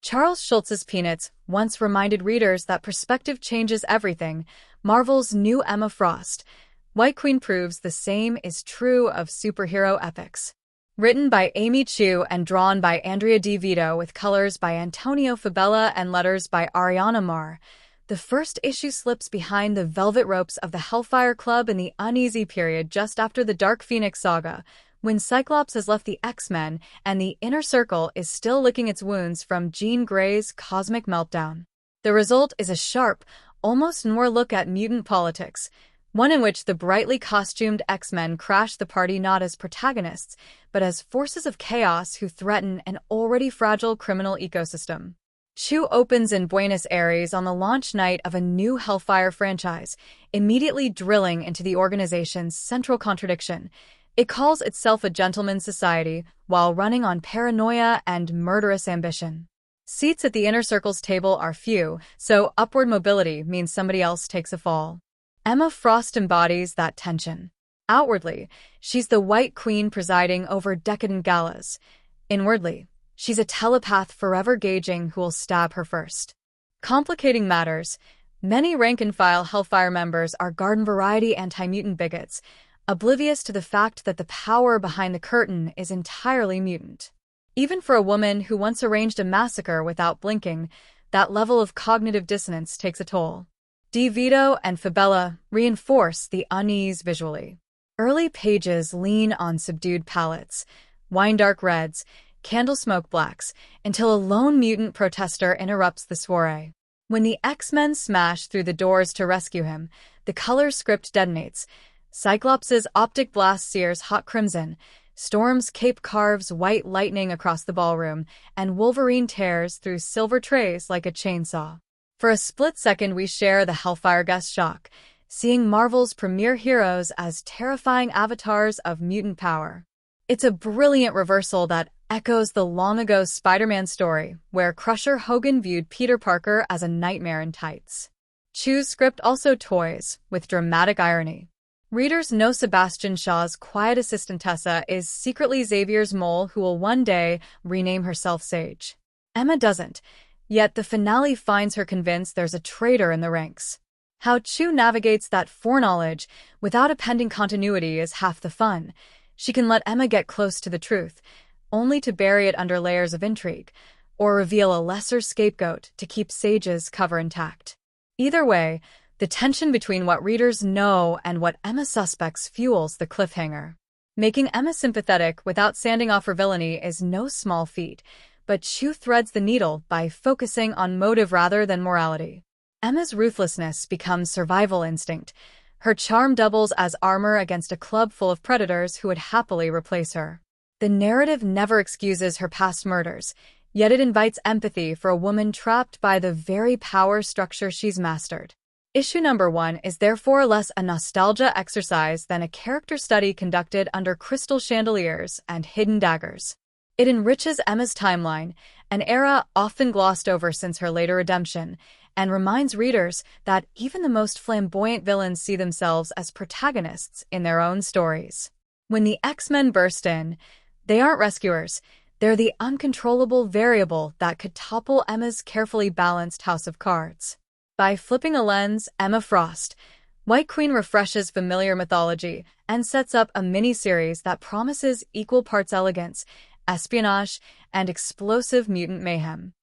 Charles Schultz's Peanuts once reminded readers that perspective changes everything. Marvel's new Emma Frost, White Queen, proves the same is true of superhero epics. Written by Amy Chu and drawn by Andrea Di Vito with colors by Antonio Fabela and letters by Ariana Mar, the first issue slips behind the velvet ropes of the Hellfire Club in the uneasy period just after the Dark Phoenix saga, when Cyclops has left the X-Men and the Inner Circle is still licking its wounds from Jean Grey's cosmic meltdown. The result is a sharp, almost noir look at mutant politics, one in which the brightly costumed X-Men crash the party not as protagonists, but as forces of chaos who threaten an already fragile criminal ecosystem. Chu opens in Buenos Aires on the launch night of a new Hellfire franchise, immediately drilling into the organization's central contradiction. It calls itself a gentleman's society while running on paranoia and murderous ambition. Seats at the Inner Circle's table are few, so upward mobility means somebody else takes a fall. Emma Frost embodies that tension. Outwardly, she's the White Queen presiding over decadent galas. Inwardly, she's a telepath forever gauging who will stab her first. Complicating matters, many rank-and-file Hellfire members are garden-variety anti-mutant bigots, oblivious to the fact that the power behind the curtain is entirely mutant. Even for a woman who once arranged a massacre without blinking, that level of cognitive dissonance takes a toll. Di Vito and Fabela reinforce the unease visually. Early pages lean on subdued palettes, wine-dark reds, candle-smoke blacks, until a lone mutant protester interrupts the soiree. When the X-Men smash through the doors to rescue him, the color script detonates. Cyclops' optic blast sears hot crimson, Storm's cape carves white lightning across the ballroom, and Wolverine tears through silver trays like a chainsaw. For a split second we share the Hellfire guest shock, seeing Marvel's premier heroes as terrifying avatars of mutant power. It's a brilliant reversal that echoes the long-ago Spider-Man story, where Crusher Hogan viewed Peter Parker as a nightmare in tights. Chu's script also toys with dramatic irony. Readers know Sebastian Shaw's quiet assistant Tessa is secretly Xavier's mole who will one day rename herself Sage. Emma doesn't, yet the finale finds her convinced there's a traitor in the ranks. How Chu navigates that foreknowledge without appending continuity is half the fun. She can let Emma get close to the truth, only to bury it under layers of intrigue, or reveal a lesser scapegoat to keep Sage's cover intact. Either way, the tension between what readers know and what Emma suspects fuels the cliffhanger. Making Emma sympathetic without sanding off her villainy is no small feat, but Chu threads the needle by focusing on motive rather than morality. Emma's ruthlessness becomes survival instinct. Her charm doubles as armor against a club full of predators who would happily replace her. The narrative never excuses her past murders, yet it invites empathy for a woman trapped by the very power structure she's mastered. Issue number 1 is therefore less a nostalgia exercise than a character study conducted under crystal chandeliers and hidden daggers. It enriches Emma's timeline, an era often glossed over since her later redemption, and reminds readers that even the most flamboyant villains see themselves as protagonists in their own stories. When the X-Men burst in, they aren't rescuers. They're the uncontrollable variable that could topple Emma's carefully balanced house of cards. By flipping a lens, Emma Frost, White Queen refreshes familiar mythology and sets up a miniseries that promises equal parts elegance, espionage, and explosive mutant mayhem.